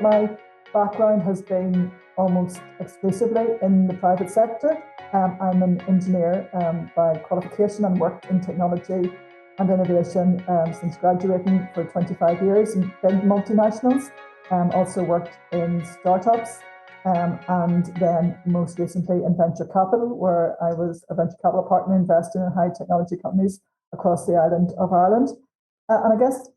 My background has been almost exclusively in the private sector. I'm an engineer by qualification and worked in technology and innovation since graduating for 25 years in big multinationals. Also worked in startups and then most recently in venture capital, where I was a venture capital partner investing in high technology companies across the island of Ireland. And I guess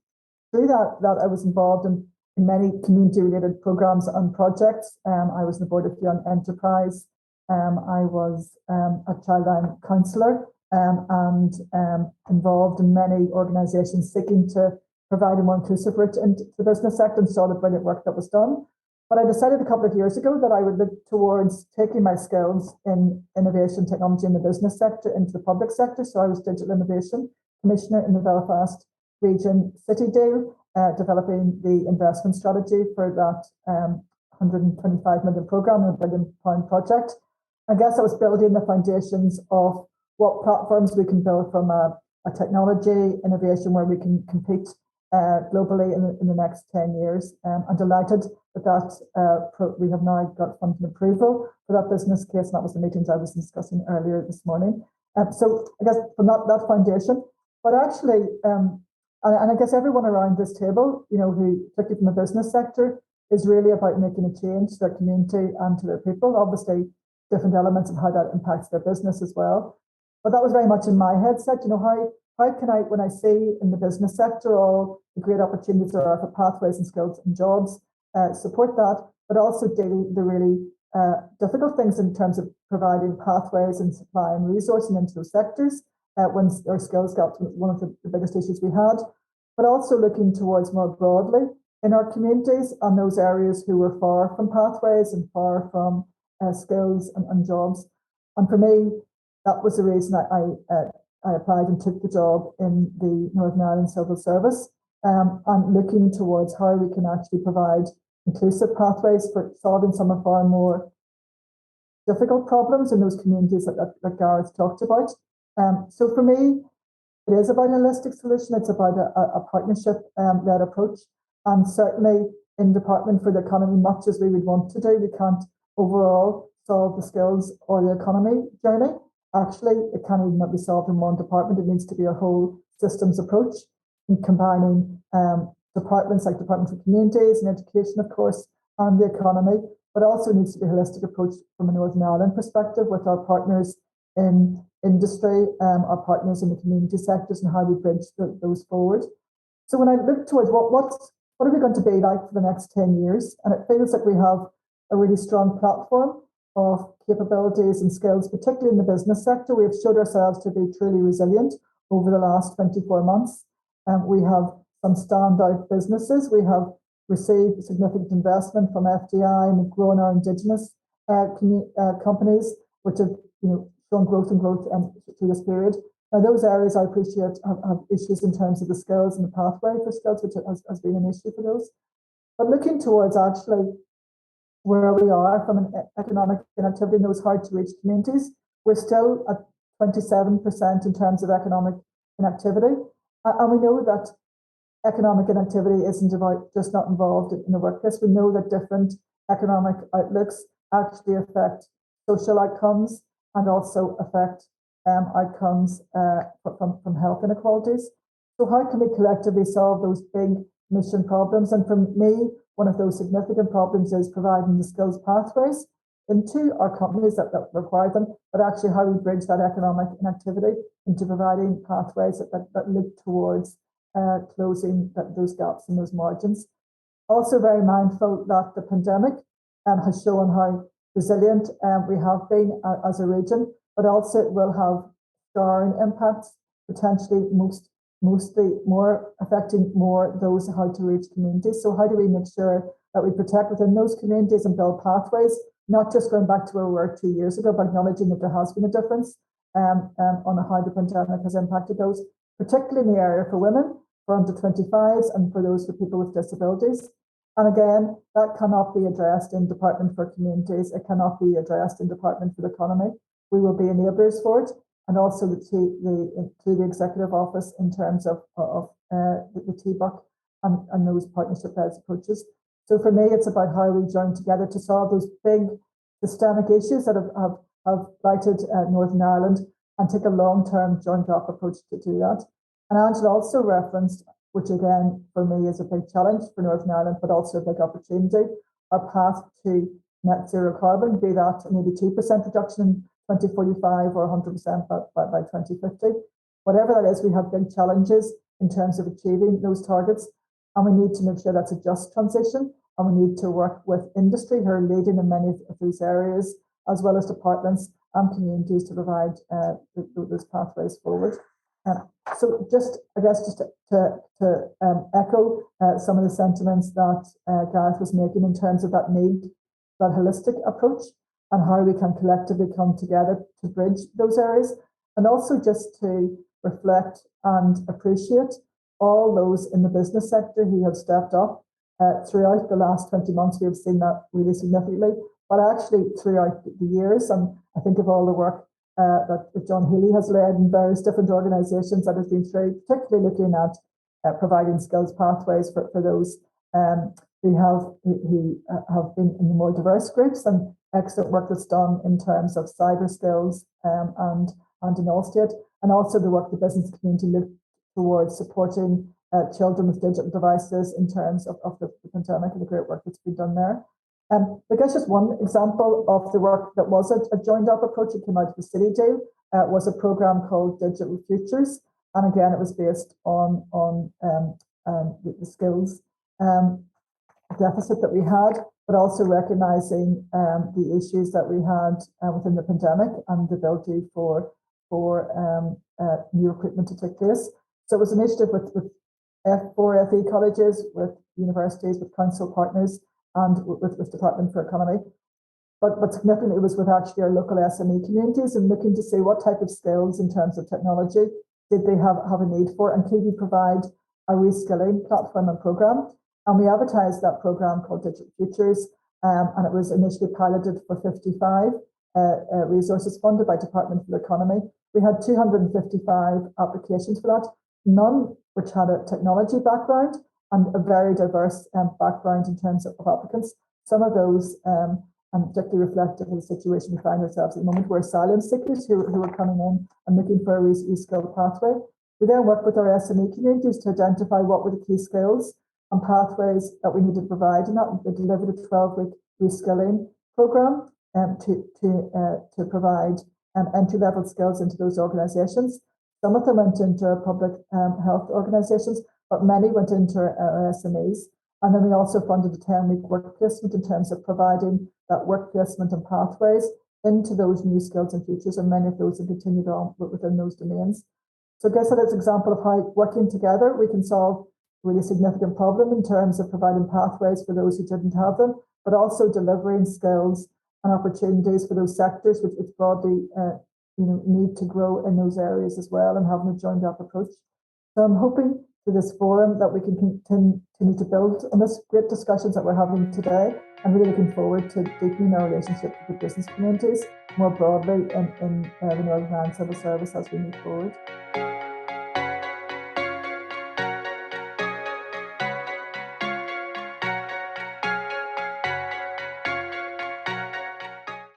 through that I was involved in many community-related programs and projects. I was on the board of Young Enterprise. I was a childline counsellor and involved in many organisations seeking to provide a more inclusive route into the business sector, and saw the brilliant work that was done. But I decided a couple of years ago that I would look towards taking my skills in innovation technology in the business sector into the public sector. So I was Digital Innovation Commissioner in the Belfast Region City deal, developing the investment strategy for that £125 million programme and £1 billion project. I guess I was building the foundations of what platforms we can build from a technology innovation where we can compete globally in the next 10 years. I'm delighted that we have now got funding approval for that business case, and that was the meetings I was discussing earlier this morning. So I guess from that foundation, but actually, and I guess everyone around this table, who, particularly from the business sector, is really about making a change to their community and to their people. Obviously, different elements of how that impacts their business as well. But that was very much in my headset. How can I, when I see in the business sector all the great opportunities there are for pathways and skills and jobs, support that, but also deal the really difficult things in terms of providing pathways and supply and resourcing into those sectors when our skills gaps was one of the biggest issues we had, but also looking towards more broadly in our communities and those areas who were far from pathways and far from skills and jobs. And for me, that was the reason I applied and took the job in the Northern Ireland Civil Service, and looking towards how we can actually provide inclusive pathways for solving some of our more difficult problems in those communities that Gareth talked about. So for me, it is about a holistic solution. It's about a partnership-led approach. And certainly in Department for the Economy, much as we would want to do, we can't overall solve the skills or the economy journey. Actually, it can't even be solved in one department. It needs to be a whole systems approach in combining departments like Department for Communities and Education, of course, and the economy, but also needs to be a holistic approach from a Northern Ireland perspective with our partners in industry, our partners in the community sectors, and how we bridge those forward. So when I look towards what are we going to be like for the next 10 years, and it feels like we have a really strong platform of capabilities and skills, particularly in the business sector. We have showed ourselves to be truly resilient over the last 24 months. We have some standout businesses. We have received significant investment from FDI and grown our Indigenous companies, which have shown growth through this period. Now, those areas I appreciate have issues in terms of the skills and the pathway for skills, which has been an issue for those. But looking towards actually where we are from an economic inactivity in those hard-to-reach communities, we're still at 27% in terms of economic inactivity. And we know that economic inactivity isn't about just not involved in the workplace. We know that different economic outlooks actually affect social outcomes and also affect outcomes from health inequalities. So how can we collectively solve those big mission problems? And for me, one of those significant problems is providing the skills pathways into our companies that require them, but actually how we bridge that economic inactivity into providing pathways that look towards closing those gaps and those margins. Also very mindful that the pandemic has shown how resilient we have been as a region, but also it will have scarring impacts, potentially mostly more affecting more those hard-to-reach communities. So how do we make sure that we protect within those communities and build pathways, not just going back to where we were 2 years ago, but acknowledging that there has been a difference on how the pandemic has impacted those, particularly in the area for women, for under 25s, and for those for people with disabilities. And again, that cannot be addressed in Department for Communities. It cannot be addressed in Department for the Economy. We will be enablers for it, and also to the Executive Office in terms of the BUC and those partnership-led approaches. So for me, it's about how we join together to solve those big systemic issues that have blighted Northern Ireland, and take a long-term joined-up approach to do that. And Angela also referenced, which again for me is a big challenge for Northern Ireland, but also a big opportunity, our path to net zero carbon, be that an 82% reduction in 2045 or 100% by 2050. Whatever that is, we have big challenges in terms of achieving those targets, and we need to make sure that's a just transition, and we need to work with industry who are leading in many of these areas, as well as departments and communities to provide those pathways forward. So just, I guess, just to echo some of the sentiments that Gareth was making in terms of that need, that holistic approach, and how we can collectively come together to bridge those areas, and also just to reflect and appreciate all those in the business sector who have stepped up. Throughout the last 20 months, we have seen that really significantly, but actually throughout the years, and I think of all the work that John Healy has led in various different organisations that has been through, particularly looking at providing skills pathways for those who have been in the more diverse groups, and excellent work that's done in terms of cyber skills and in Allstate, and also the work the business community looked towards supporting children with digital devices in terms of the pandemic and the great work that's been done there. I guess just one example of the work that was a joined-up approach that came out of the City deal was a programme called Digital Futures, and again it was based on the skills deficit that we had, but also recognising the issues that we had within the pandemic and the ability for new recruitment to take place. So it was an initiative with 4 FE colleges, with universities, with council partners, and with Department for Economy. But significantly, it was with actually our local SME communities, and looking to see what type of skills in terms of technology did they have a need for, and could we provide a reskilling platform and programme. And we advertised that programme called Digital Futures, and it was initially piloted for 55 resources funded by Department for Economy. We had 255 applications for that, none which had a technology background, and a very diverse background in terms of applicants. Some of those, and particularly reflective of the situation we find ourselves at the moment, were asylum seekers who were coming in and looking for a reskill pathway. We then worked with our SME communities to identify what were the key skills and pathways that we needed to provide, and that we delivered a 12-week reskilling programme to provide entry-level skills into those organisations. Some of them went into our public health organisations, but many went into our SMEs. And then we also funded a 10-week work placement in terms of providing that work placement and pathways into those new skills and futures, and many of those have continued on within those domains. So I guess that is an example of how working together we can solve a really significant problem in terms of providing pathways for those who didn't have them, but also delivering skills and opportunities for those sectors which broadly need to grow in those areas as well, and having a joined up approach. So I'm hoping through this forum that we can continue to build on this great discussions that we're having today, and really looking forward to deepening our relationship with the business communities more broadly in the Northern Ireland Civil Service as we move forward.